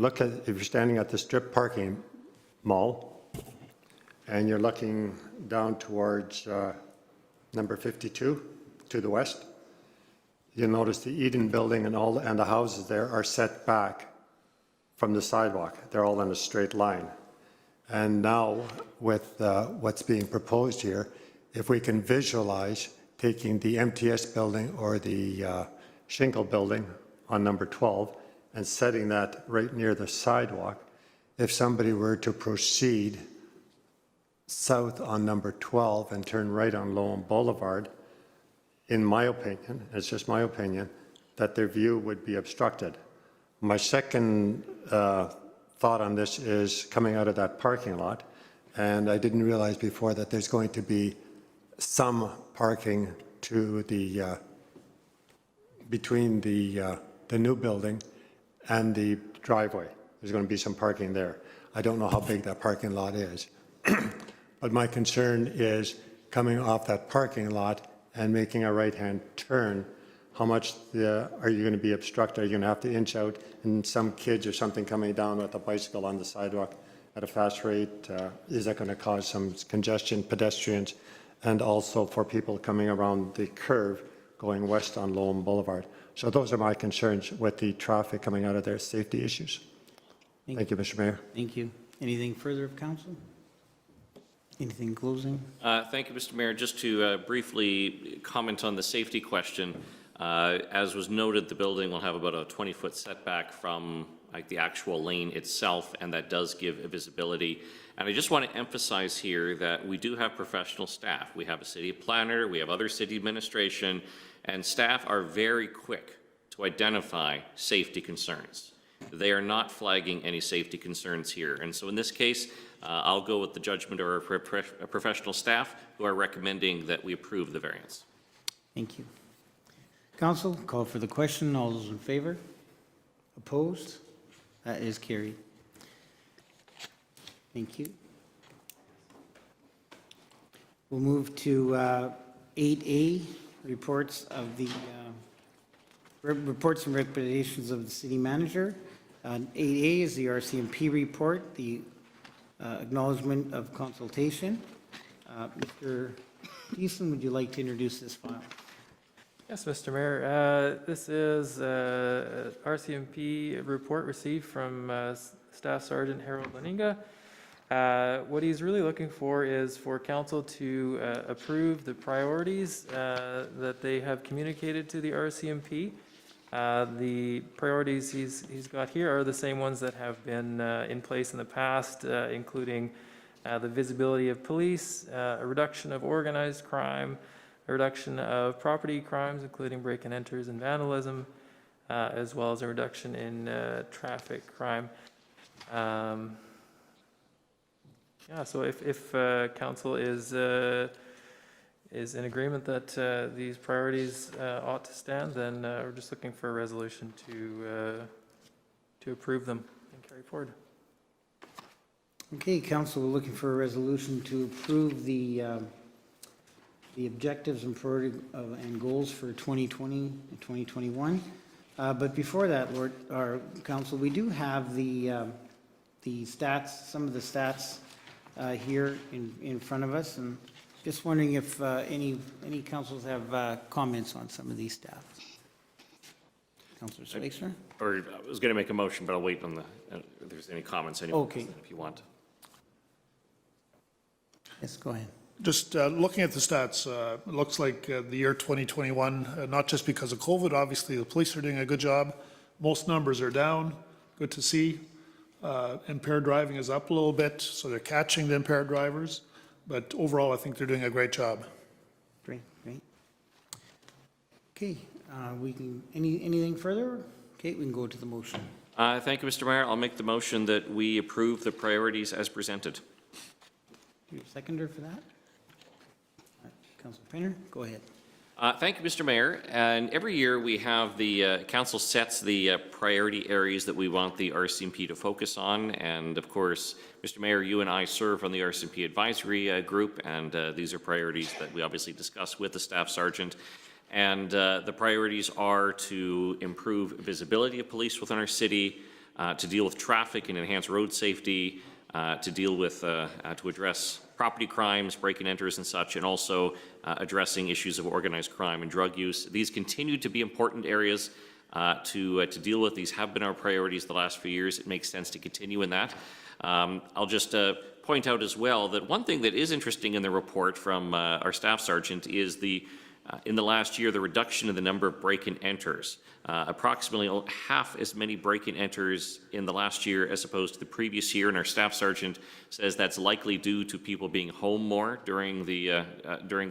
standing at the strip parking mall and you're looking down towards number 52 to the west, you'll notice the Eden building and the houses there are set back from the sidewalk. They're all in a straight line. And now with what's being proposed here, if we can visualize taking the MTS building or the shingle building on number 12 and setting that right near the sidewalk, if somebody were to proceed south on number 12 and turn right on Loewen Boulevard, in my opinion, it's just my opinion, that their view would be obstructed. My second thought on this is coming out of that parking lot, and I didn't realize before that there's going to be some parking to the between the new building and the driveway. There's going to be some parking there. I don't know how big that parking lot is, but my concern is coming off that parking lot and making a right-hand turn. How much are you going to be obstructed? Are you going to have to inch out, and some kids or something coming down with a bicycle on the sidewalk at a fast rate? Is that going to cause some congestion, pedestrians, and also for people coming around the curve going west on Loewen Boulevard? So those are my concerns with the traffic coming out of there, safety issues. Thank you, Mr. Mayor. Thank you. Anything further of council? Anything closing? Thank you, Mr. Mayor. Just to briefly comment on the safety question. As was noted, the building will have about a 20-foot setback from the actual lane itself, and that does give a visibility. And I just want to emphasize here that we do have professional staff. We have a city planner, we have other city administration, and staff are very quick to identify safety concerns. They are not flagging any safety concerns here. And so in this case, I'll go with the judgment of our professional staff who are recommending that we approve the variance. Thank you. Council, call for the question. All those in favor? Opposed? That is carried. Thank you. We'll move to 8A, reports of the reports and recommendations of the city manager. 8A is the R.C.M.P. report, the Acknowledgement of Consultation. Mr. Deason, would you like to introduce this file? Yes, Mr. Mayor. This is R.C.M.P. report received from Staff Sergeant Harold Laninga. What he's really looking for is for council to approve the priorities that they have communicated to the R.C.M.P. The priorities he's got here are the same ones that have been in place in the past, including the visibility of police, a reduction of organized crime, a reduction of property crimes, including break-and enters and vandalism, as well as a reduction in traffic crime. Yeah, so if council is in agreement that these priorities ought to stand, then we're just looking for a resolution to approve them and carry forward. Okay, council, we're looking for a resolution to approve the objectives and priority and goals for 2020 and 2021. But before that, council, we do have the stats, some of the stats here in front of us, and just wondering if any councils have comments on some of these stats. Councillor Schweitzer? Or I was going to make a motion, but I'll wait on if there's any comments anyway, Okay. if you want. Yes, go ahead. Just looking at the stats, it looks like the year 2021, not just because of COVID, obviously the police are doing a good job. Most numbers are down, good to see. Impaired driving is up a little bit, so they're catching the impaired drivers. But overall, I think they're doing a great job. Great, great. Okay, we can, anything further? Okay, we can go to the motion. Thank you, Mr. Mayor. I'll make the motion that we approve the priorities as presented. Your seconder for that? Councillor Painter, go ahead. Thank you, Mr. Mayor. And every year we have the council sets the priority areas that we want the RCMP to focus on. And of course, Mr. Mayor, you and I serve on the RCMP advisory group, and these are priorities that we obviously discuss with the staff sergeant. And the priorities are to improve visibility of police within our city, to deal with traffic and enhance road safety, to deal with, to address property crimes, break-and enters and such, and also addressing issues of organized crime and drug use. These continue to be important areas to deal with. These have been our priorities the last few years. It makes sense to continue in that. I'll just point out as well that one thing that is interesting in the report from our staff sergeant is in the last year, the reduction in the number of break-and enters. Approximately half as many break-and enters in the last year as opposed to the previous year, and our staff sergeant says that's likely due to people being home more during the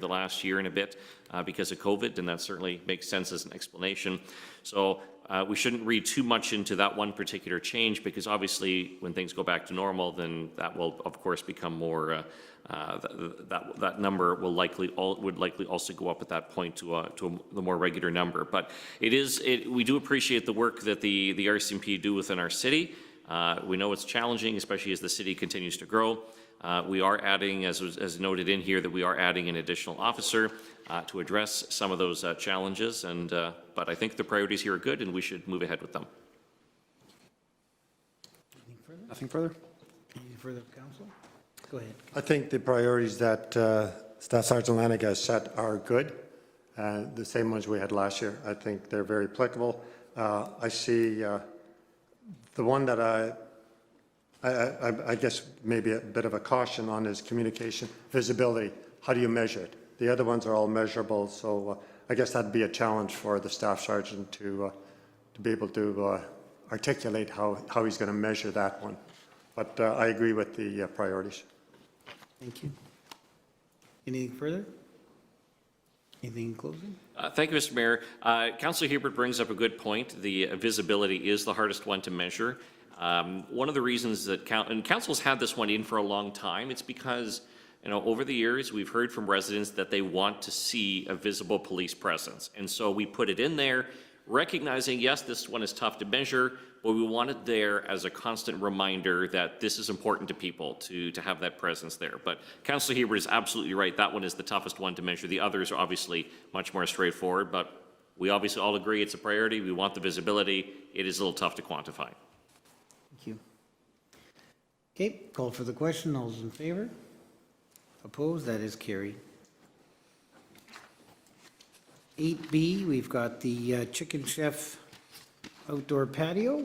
last year and a bit because of COVID, and that certainly makes sense as an explanation. So we shouldn't read too much into that one particular change, because obviously when things go back to normal, then that will of course become more that number would likely also go up at that point to the more regular number. But we do appreciate the work that the RCMP do within our city. We know it's challenging, especially as the city continues to grow. We are adding, as noted in here, that we are adding an additional officer to address some of those challenges. But I think the priorities here are good, and we should move ahead with them. Nothing further? Anything further, council? Go ahead. I think the priorities that Staff Sergeant Lanig has set are good, the same ones we had last year. I think they're very applicable. I see the one that I guess maybe a bit of a caution on is communication, visibility. How do you measure it? The other ones are all measurable, so I guess that'd be a challenge for the Staff Sergeant to be able to articulate how he's going to measure that one. But I agree with the priorities. Thank you. Anything further? Anything in closing? Thank you, Mr. Mayor. Councillor Hebert brings up a good point. The visibility is the hardest one to measure. One of the reasons that council's had this one in for a long time, it's because over the years we've heard from residents that they want to see a visible police presence. And so we put it in there, recognizing, yes, this one is tough to measure, but we want it there as a constant reminder that this is important to people to have that presence there. But Councillor Hebert is absolutely right. That one is the toughest one to measure. The others are obviously much more straightforward, but we obviously all agree it's a priority. We want the visibility. It is a little tough to quantify. Thank you. Okay, call for the question. All those in favor? Opposed? That is carried. 8B, we've got the Chicken Chef outdoor patio.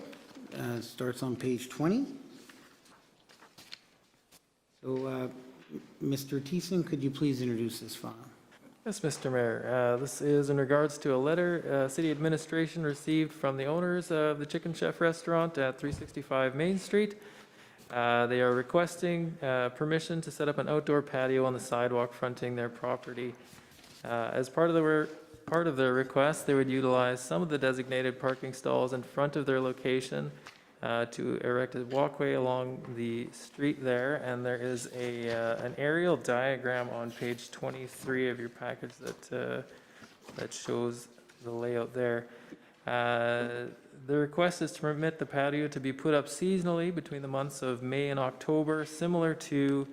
Starts on page 20. So, Mr. Thiessen, could you please introduce this file? Yes, Mr. Mayor. This is in regards to a letter City Administration received from the owners of the Chicken Chef restaurant at 365 Main Street. They are requesting permission to set up an outdoor patio on the sidewalk fronting their property. As part of their request, they would utilize some of the designated parking stalls in front of their location to erect a walkway along the street there, and there is an aerial diagram on page 23 of your package that shows the layout there. The request is to permit the patio to be put up seasonally between the months of May and October, similar to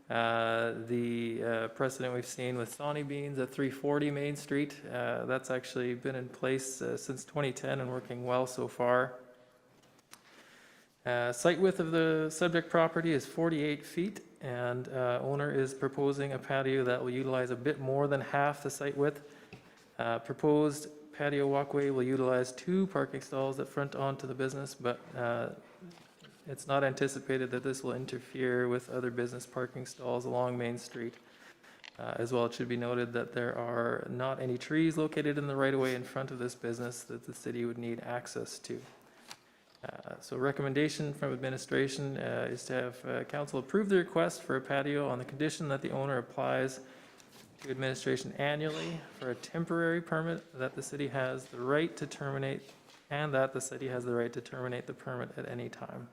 the precedent we've seen with Sonny Beans at 340 Main Street. That's actually been in place since 2010 and working well so far. Site width of the subject property is 48 feet, and owner is proposing a patio that will utilize a bit more than half the site width. Proposed patio walkway will utilize 2 parking stalls that front onto the business, but it's not anticipated that this will interfere with other business parking stalls along Main Street. As well, it should be noted that there are not any trees located in the right-of-way in front of this business that the city would need access to. So recommendation from administration is to have council approve the request for a patio on the condition that the owner applies to administration annually for a temporary permit that the city has the right to terminate, and that the city has the right to terminate the permit at any time.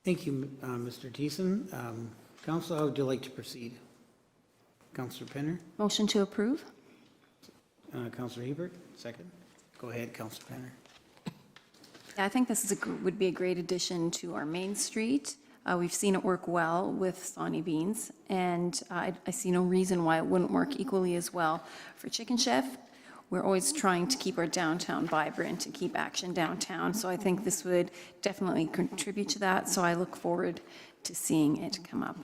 Thank you, Mr. Thiessen. Council, how would you like to proceed? Councillor Penner? Motion to approve? Councillor Hebert, second. Go ahead, Councillor Penner. Yeah, I think this is would be a great addition to our Main Street. We've seen it work well with Sonny Beans, and I see no reason why it wouldn't work equally as well for Chicken Chef. We're always trying to keep our downtown vibrant and keep action downtown, so I think this would definitely contribute to that, so I look forward to seeing it come up.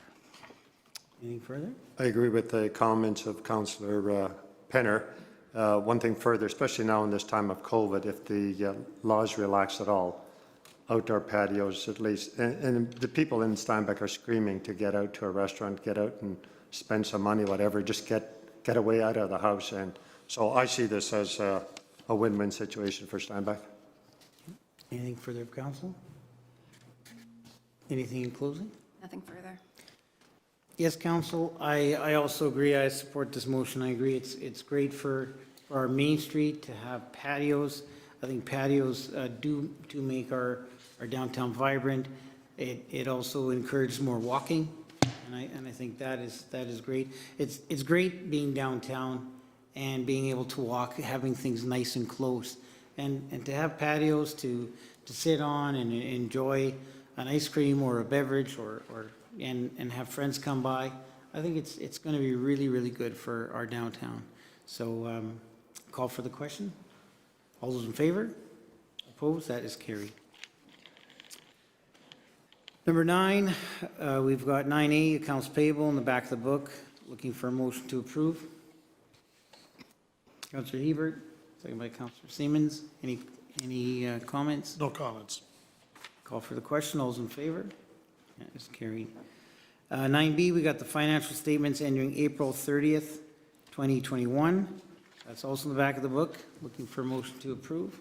Anything further? I agree with the comments of Councillor Penner. One thing further, especially now in this time of COVID, if the laws relax at all, outdoor patios at least, and the people in Steinbach are screaming to get out to a restaurant, get out and spend some money, whatever, just get away out of the house. And so I see this as a win-win situation for Steinbach. Anything further of council? Anything in closing? Nothing further. Yes, council, I also agree. I support this motion. I agree. It's great for our Main Street to have patios. I think patios do make our downtown vibrant. It also encourages more walking, and I think that is great. It's great being downtown and being able to walk, having things nice and close, and to have patios to sit on and enjoy an ice cream or a beverage and have friends come by. I think it's going to be really, really good for our downtown. So call for the question. All those in favor? Opposed? That is carried. Number 9, we've got 9A, accounts payable in the back of the book. Looking for a motion to approve. Councillor Hebert, second by Councillor Siemens. Any comments? No comments. Call for the question. All those in favor? That is carried. 9B, we got the financial statements ending April 30th, 2021. That's also in the back of the book. Looking for a motion to approve.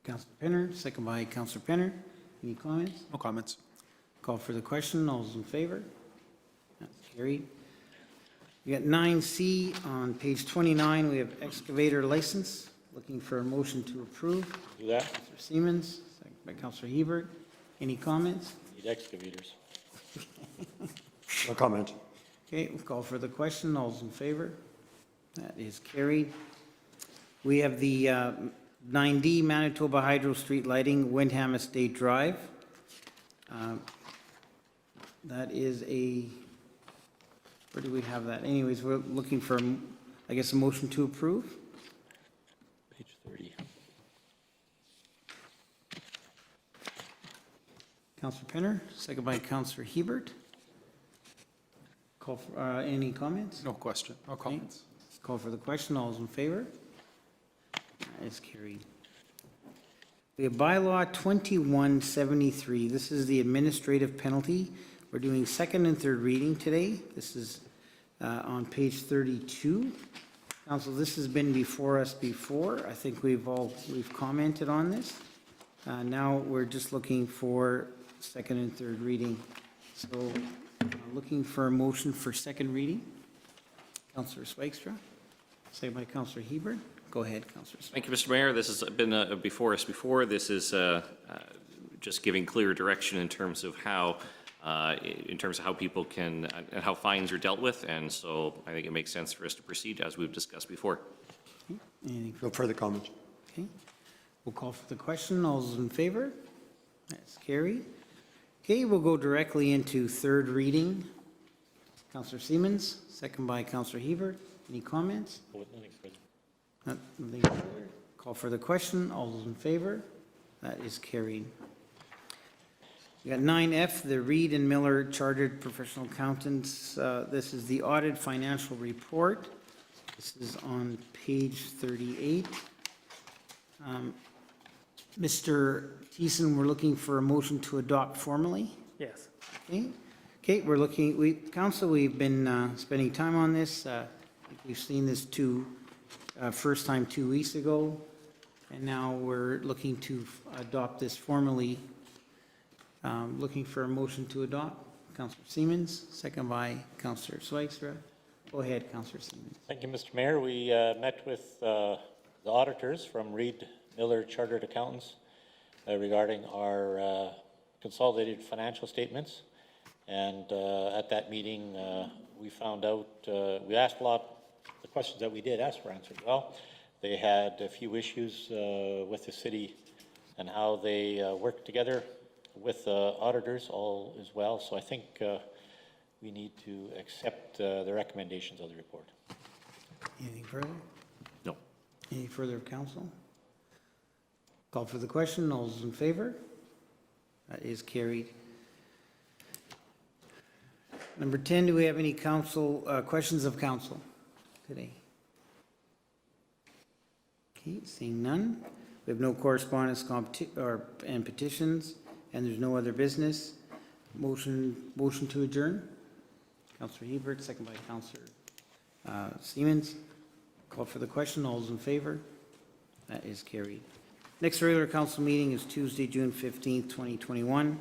Councillor Penner, second by Councillor Penner. Any comments? No comments. Call for the question. All those in favor? That's carried. We got 9C on page 29. We have excavator license. Looking for a motion to approve. Do that. Councillor Siemens, second by Councillor Hebert. Any comments? Need excavators. No comment. Okay, we'll call for the question. All those in favor? That is carried. We have the 9D Manitoba Hydro Street Lighting, Wyndham Estate Drive. That is where do we have that? Anyways, we're looking for, I guess, a motion to approve. Page 30. Councillor Penner, second by Councillor Hebert. Call for, any comments? No question. No comments. Call for the question. All those in favor? That is carried. We have bylaw 2173. This is the administrative penalty. We're doing second and third reading today. This is on page 32. Council, this has been before us before. I think we've commented on this. Now we're just looking for second and third reading. So looking for a motion for second reading. Councillor Swagstra, second by Councillor Hebert. Go ahead, Councillor Swagstra. Thank you, Mr. Mayor. This has been before us before. This is just giving clear direction in terms of how people can, and how fines are dealt with. And so I think it makes sense for us to proceed as we've discussed before. Anything No further comments. Okay, we'll call for the question. All those in favor? That's carried. Okay, we'll go directly into third reading. Councillor Siemens, second by Councillor Hebert. Any comments? Nothing further. Call for the question. All those in favor? That is carried. We got 9F, the Reid and Miller Chartered Professional Accountants. This is the audit financial report. This is on page 38. Mr. Thiessen, we're looking for a motion to adopt formally. Yes. Okay, we're looking, Council, we've been spending time on this. We've seen this first time 2 weeks ago, and now we're looking to adopt this formally. Looking for a motion to adopt. Councillor Siemens, second by Councillor Swagstra. Go ahead, Councillor Siemens. Thank you, Mr. Mayor. We met with the auditors from Reid Miller Chartered Accountants regarding our consolidated financial statements. And at that meeting, we found out, we asked a lot, the questions that we did ask were answered well. They had a few issues with the city and how they work together with auditors all as well. So I think we need to accept the recommendations of the report. Anything further? No. Any further of council? Call for the question. All those in favor? That is carried. Number 10, do we have any council, questions of council today? Okay, seeing none. We have no correspondence and petitions, and there's no other business. Motion to adjourn. Councillor Hebert, second by Councillor Siemens. Call for the question. All those in favor? That is carried. Next regular council meeting is Tuesday, June 15th, 2021,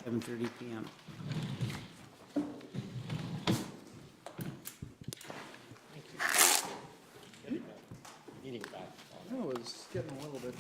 7:30 p.m. Meeting back. I was getting a little bit.